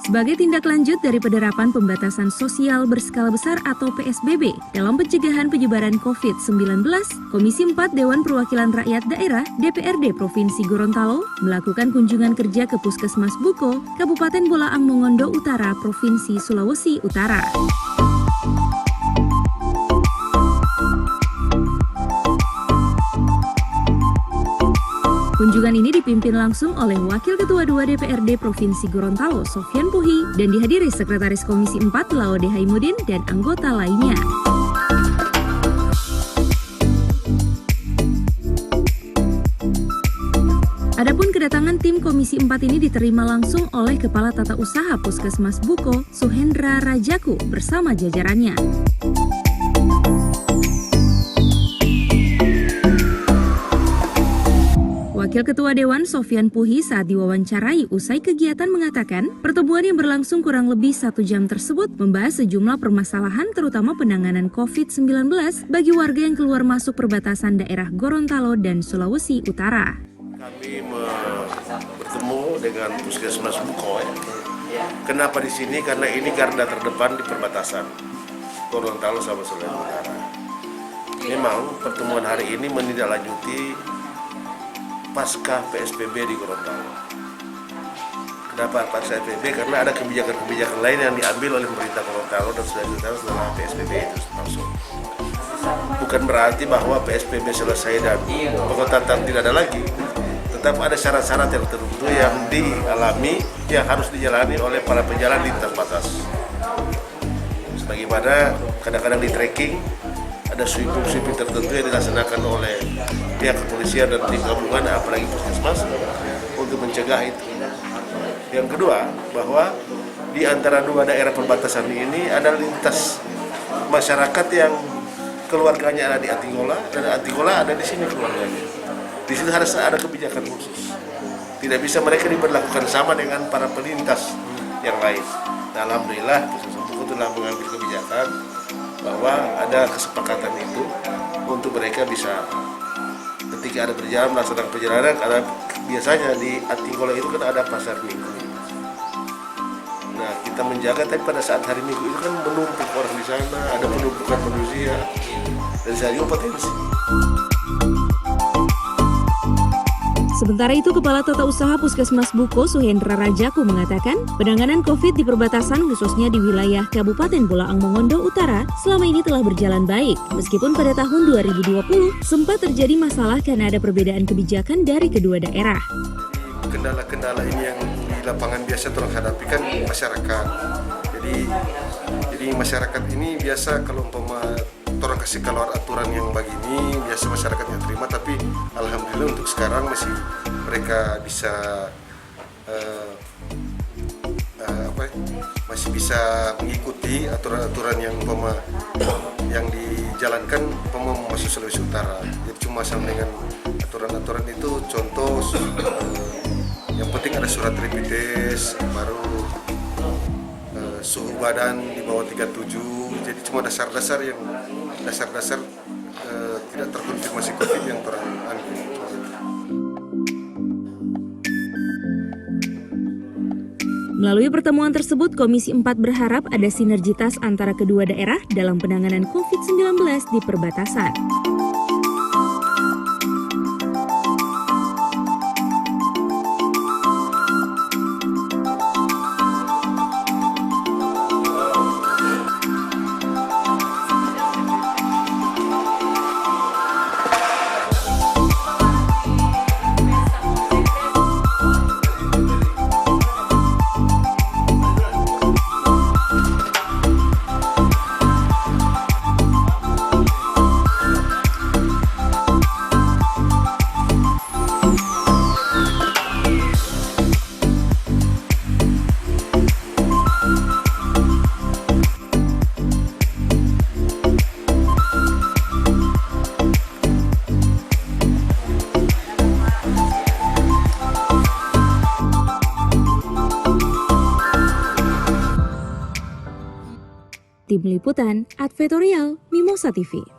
Sebagai tindak lanjut dari penerapan pembatasan sosial berskala besar atau PSBB dalam pencegahan penyebaran COVID-19, Komisi 4 Dewan Perwakilan Rakyat Daerah DPRD Provinsi Gorontalo melakukan kunjungan kerja ke Puskesmas Buko, Kabupaten Bolaang Mongondo Utara, Provinsi Sulawesi Utara. Kunjungan ini dipimpin langsung oleh Wakil Ketua 2 DPRD Provinsi Gorontalo, Sofyan Puhi, dan dihadiri Sekretaris Komisi 4 Laode Haimudin dan anggota lainnya. Adapun kedatangan tim Komisi 4 ini diterima langsung oleh Kepala Tata Usaha Puskesmas Buko, Suhendra Rajaku, bersama jajarannya. Wakil Ketua Dewan Sofyan Puhi saat diwawancarai usai kegiatan mengatakan, pertemuan yang berlangsung kurang lebih 1 jam tersebut membahas sejumlah permasalahan terutama penanganan COVID-19 bagi warga yang keluar masuk perbatasan daerah Gorontalo dan Sulawesi Utara. Kami bertemu dengan Puskesmas Buko. Kenapa di sini? Karena ini garda terdepan di perbatasan Gorontalo sama Sulawesi Utara. Memang pertemuan hari ini menindaklanjuti pasca PSBB di Gorontalo. Kenapa pasca PSBB? Karena ada kebijakan-kebijakan lain yang diambil oleh pemerintah Gorontalo dan Sulawesi Utara setelah PSBB itu langsung. Bukan berarti bahwa PSBB selesai dan pengetatan tidak ada lagi. Tetap ada syarat-syarat yang tertentu yang dialami, yang harus dijalani oleh para pejalan lintas batas. Sebagaimana kadang-kadang di tracking, ada sweeping tertentu yang dilaksanakan oleh pihak kepolisian dan tim gabungan, apalagi puskesmas, untuk mencegah itu. Yang kedua, bahwa di antara 2 daerah perbatasan ini ada lintas masyarakat yang keluarganya ada di Atigola, dan Atigola ada di sini keluarganya. Di sini harus ada kebijakan khusus. Tidak bisa mereka diberlakukan sama dengan para pelintas yang lain. Nah, alhamdulillah, Puskesmas Buko telah mengambil kebijakan bahwa ada kesepakatan itu untuk mereka bisa ketika ada perjalanan melaksanakan perjalanan, karena biasanya di Atigola itu kan ada pasar minggu. Nah, kita menjaga, tapi pada saat hari minggu itu kan menumpuk orang di sana, ada penumpukan manusia, dan saya juga potensi. Sementara itu, Kepala Tata Usaha Puskesmas Buko, Suhendra Rajaku, mengatakan penanganan COVID di perbatasan khususnya di wilayah Kabupaten Bolaang Mongondo Utara selama ini telah berjalan baik. Meskipun pada tahun 2020 sempat terjadi masalah karena ada perbedaan kebijakan dari kedua daerah. Kendala-kendala ini yang di lapangan biasa terus hadapi kan masyarakat. Jadi masyarakat ini biasa kalau orang kasih keluar aturan yang begini, biasa masyarakatnya terima, tapi alhamdulillah untuk sekarang masih mereka bisa masih bisa mengikuti aturan-aturan yang dijalankan masuk Sulawesi Utara. Jadi cuma sama dengan aturan-aturan itu, contoh yang penting ada surat rapid test, baru suhu badan di bawah 37, jadi cuma dasar-dasar tidak terkonfirmasi COVID yang terangkat. Melalui pertemuan tersebut, Komisi 4 berharap ada sinergitas antara kedua daerah dalam penanganan COVID-19 di perbatasan. Tim Liputan, Advertorial, Mimosa TV.